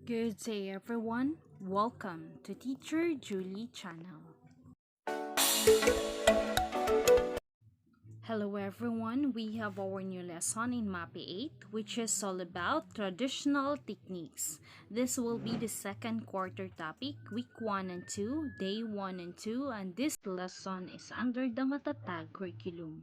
Good day everyone. Welcome to Teacher Julie channel. Hello everyone. We have our new lesson in MAPEH 8, which is all about traditional techniques. This will be the second quarter topic, week 1 and 2, day 1 and 2, and this lesson is under the MATATAG curriculum.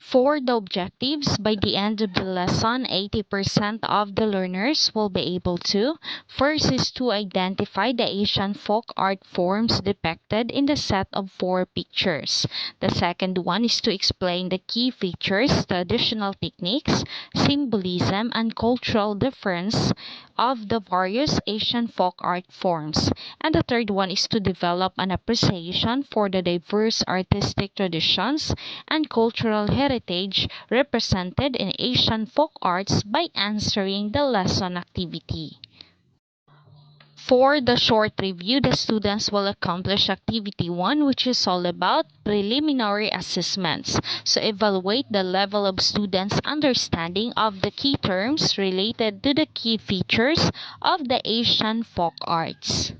For the objectives, by the end of the lesson, 80% of the learners will be able to. First is to identify the Asian folk art forms depicted in the set of 4 pictures. The second one is to explain the key features, traditional techniques, symbolism, and cultural difference of the various Asian folk art forms. And the third one is to develop an appreciation for the diverse artistic traditions and cultural heritage represented in Asian folk arts by answering the lesson activity. For the short review, the students will accomplish activity 1, which is all about preliminary assessments. So evaluate the level of students' understanding of the key terms related to the key features of the Asian folk arts.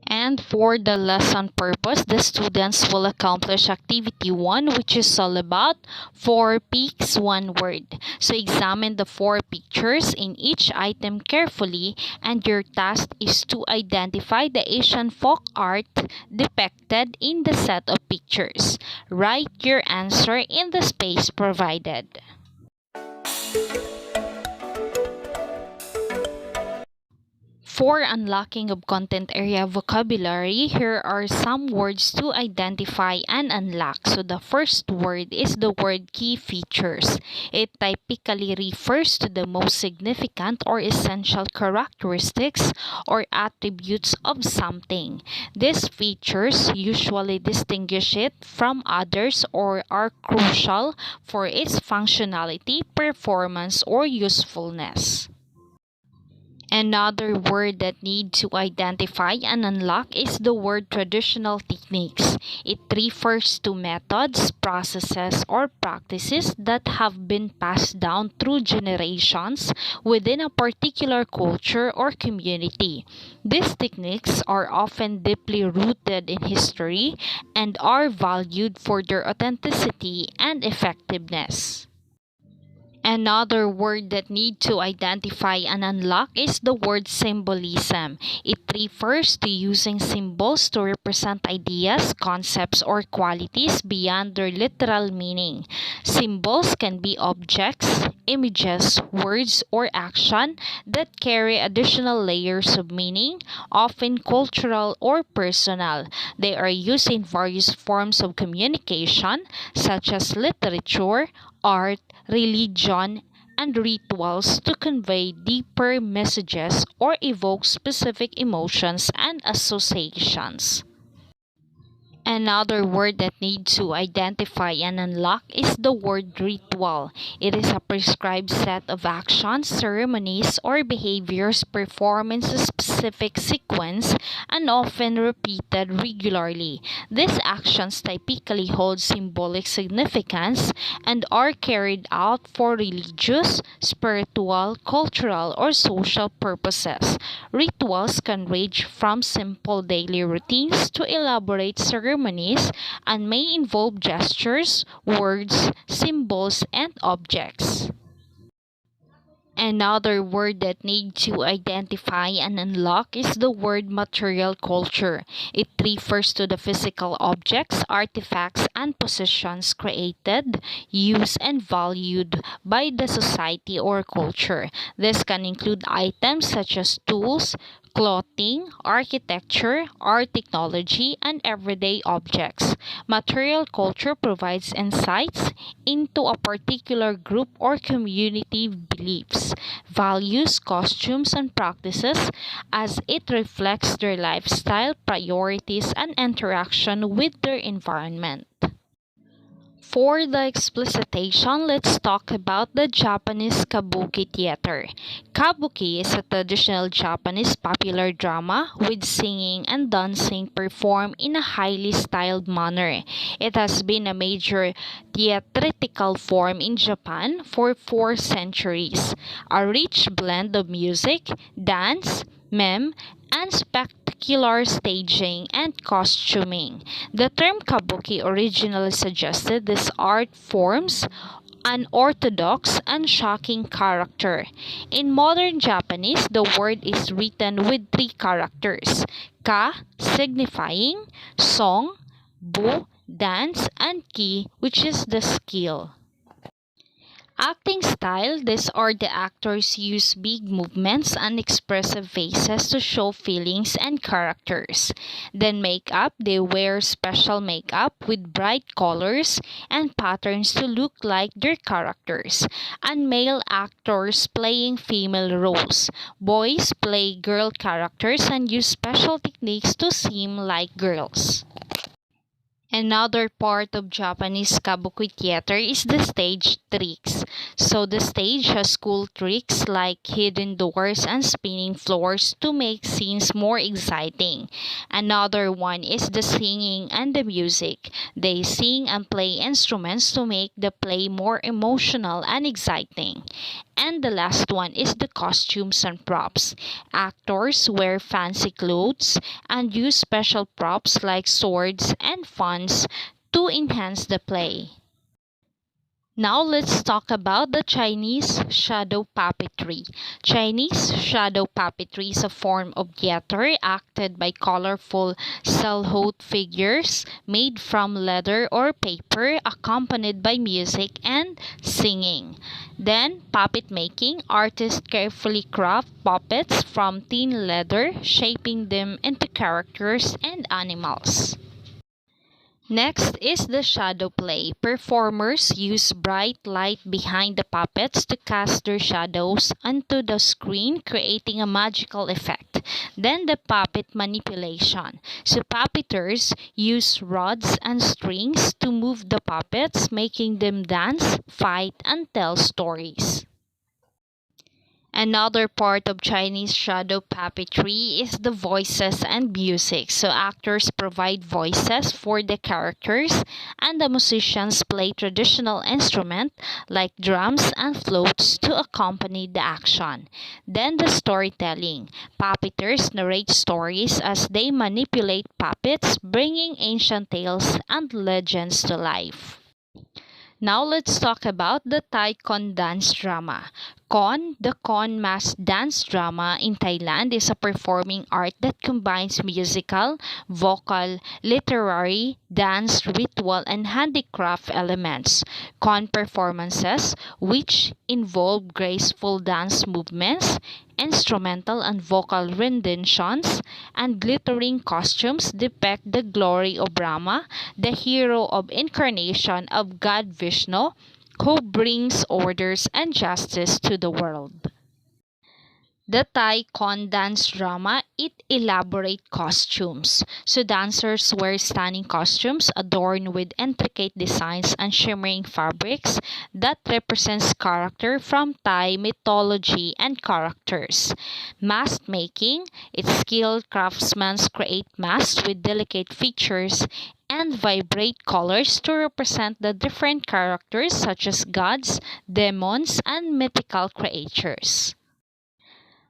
And for the lesson purpose, the students will accomplish activity 1, which is all about 4 peaks, 1 word. So examine the 4 pictures in each item carefully, and your task is to identify the Asian folk art depicted in the set of pictures. Write your answer in the space provided. For unlocking of content area vocabulary, here are some words to identify and unlock. So the first word is the word key features. It typically refers to the most significant or essential characteristics or attributes of something. These features usually distinguish it from others or are crucial for its functionality, performance, or usefulness. Another word that need to identify and unlock is the word traditional techniques. It refers to methods, processes, or practices that have been passed down through generations within a particular culture or community. These techniques are often deeply rooted in history and are valued for their authenticity and effectiveness. Another word that need to identify and unlock is the word symbolism. It refers to using symbols to represent ideas, concepts, or qualities beyond their literal meaning. Symbols can be objects, images, words, or action that carry additional layers of meaning, often cultural or personal. They are used in various forms of communication, such as literature, art, religion, and rituals to convey deeper messages or evoke specific emotions and associations. Another word that needs to identify and unlock is the word ritual. It is a prescribed set of actions, ceremonies, or behaviors performed in a specific sequence and often repeated regularly. These actions typically hold symbolic significance and are carried out for religious, spiritual, cultural, or social purposes. Rituals can range from simple daily routines to elaborate ceremonies and may involve gestures, words, symbols, and objects. Another word that need to identify and unlock is the word material culture. It refers to the physical objects, artifacts, and possessions created, used, and valued by the society or culture. This can include items such as tools, clothing, architecture, art technology, and everyday objects. Material culture provides insights into a particular group or community beliefs, values, costumes, and practices as it reflects their lifestyle, priorities, and interaction with their environment. For the explicitation, let's talk about the Japanese Kabuki theater. Kabuki is a traditional Japanese popular drama with singing and dancing performed in a highly styled manner. It has been a major theatrical form in Japan for 4 centuries. A rich blend of music, dance, meme, and spectacular staging and costuming. The term kabuki originally suggested these art forms unorthodox and shocking character. In modern Japanese, the word is written with 3 characters: ka signifying song, bu dance, and ki which is the skill. Acting style, these are the actors use big movements and expressive faces to show feelings and characters. Then makeup, they wear special makeup with bright colors and patterns to look like their characters. And male actors playing female roles. Boys play girl characters and use special techniques to seem like girls. Another part of Japanese kabuki theater is the stage tricks. So the stage has cool tricks like hidden doors and spinning floors to make scenes more exciting. Another one is the singing and the music. They sing and play instruments to make the play more emotional and exciting. And the last one is the costumes and props. Actors wear fancy clothes and use special props like swords and fans to enhance the play. Now let's talk about the Chinese shadow puppetry. Chinese shadow puppetry is a form of theater acted by colorful silhouette figures made from leather or paper accompanied by music and singing. Then puppet making. Artists carefully craft puppets from thin leather, shaping them into characters and animals. Next is the shadow play. Performers use bright light behind the puppets to cast their shadows onto the screen, creating a magical effect. Then the puppet manipulation. So puppeteers use rods and strings to move the puppets, making them dance, fight, and tell stories. Another part of Chinese shadow puppetry is the voices and music. So actors provide voices for the characters and the musicians play traditional instruments like drums and flutes to accompany the action. Then the storytelling. Puppeteers narrate stories as they manipulate puppets, bringing ancient tales and legends to life. Now let's talk about the Thai Khon dance drama. Khon, the Khon mass dance drama in Thailand, is a performing art that combines musical, vocal, literary, dance, ritual, and handicraft elements. Khon performances, which involve graceful dance movements, instrumental and vocal renditions, and glittering costumes, depict the glory of Brahma, the hero of incarnation of God Vishnu, who brings orders and justice to the world. The Thai Khon dance drama, it elaborate costumes. So dancers wear stunning costumes adorned with intricate designs and shimmering fabrics that represents character from Thai mythology and characters. Mask making, its skilled craftsmen create masks with delicate features and vibrate colors to represent the different characters such as gods, demons, and mythical creatures.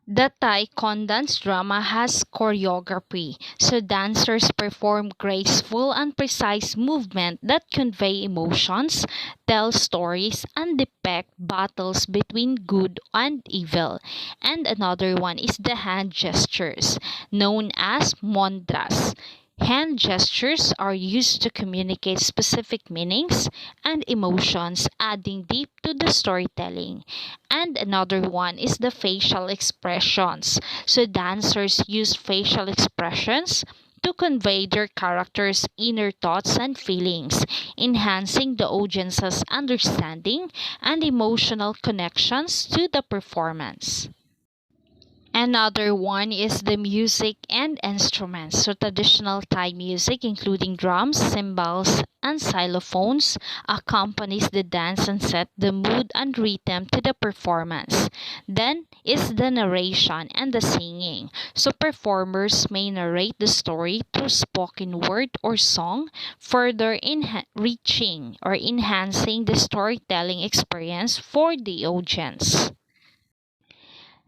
The Thai Khon dance drama has choreography, so dancers perform graceful and precise movement that convey emotions, tell stories, and depict battles between good and evil. And another one is the hand gestures, known as mondras. Hand gestures are used to communicate specific meanings and emotions, adding deep to the storytelling. And another one is the facial expressions. So dancers use facial expressions to convey their characters' inner thoughts and feelings, enhancing the audience's understanding and emotional connections to the performance. Another one is the music and instruments. So traditional Thai music, including drums, cymbals, and xylophones, accompanies the dance and set the mood and rhythm to the performance. Then is the narration and the singing. So performers may narrate the story through spoken word or song, further enriching or enhancing the storytelling experience for the audience.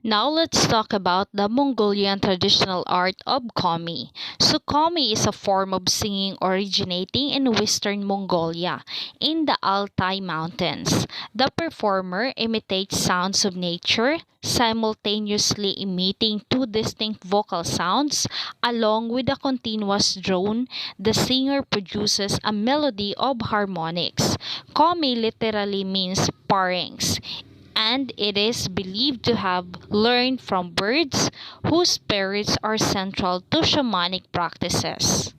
Now let's talk about the Mongolian traditional art of Khöömei. So Khöömei is a form of singing originating in western Mongolia in the Altai Mountains. The performer imitates sounds of nature, simultaneously emitting two distinct vocal sounds along with a continuous drone. The singer produces a melody of harmonics. Khöömei literally means pharynx, and it is believed to have learned from birds whose spirits are central to shamanic practices.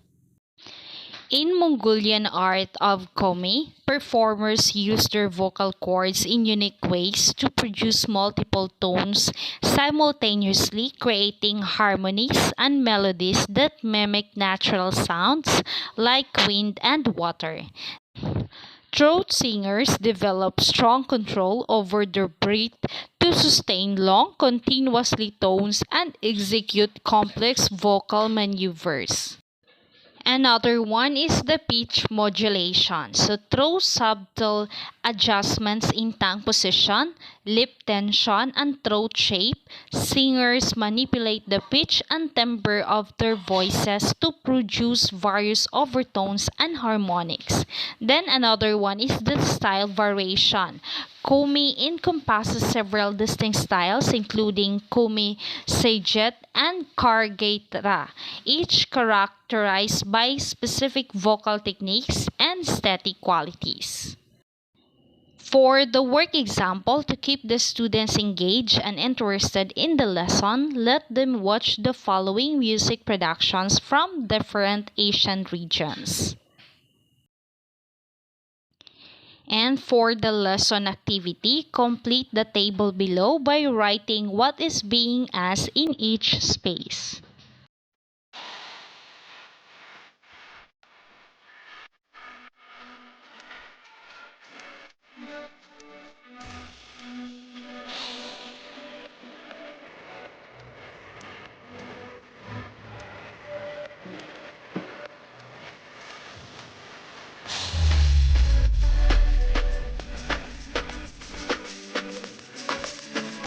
In Mongolian art of Khöömei, performers use their vocal cords in unique ways to produce multiple tones, simultaneously creating harmonies and melodies that mimic natural sounds like wind and water. Throat singers develop strong control over their breath to sustain long, continuously tones and execute complex vocal maneuvers. Another one is the pitch modulation. So through subtle adjustments in tongue position, lip tension, and throat shape, singers manipulate the pitch and timbre of their voices to produce various overtones and harmonics. Then another one is the style variation. Khöömei encompasses several distinct styles including Khöömei Sajet and Kargatra, each characterized by specific vocal techniques and aesthetic qualities. For the work example, to keep the students engaged and interested in the lesson, let them watch the following music productions from different Asian regions. And for the lesson activity, complete the table below by writing what is being asked in each space.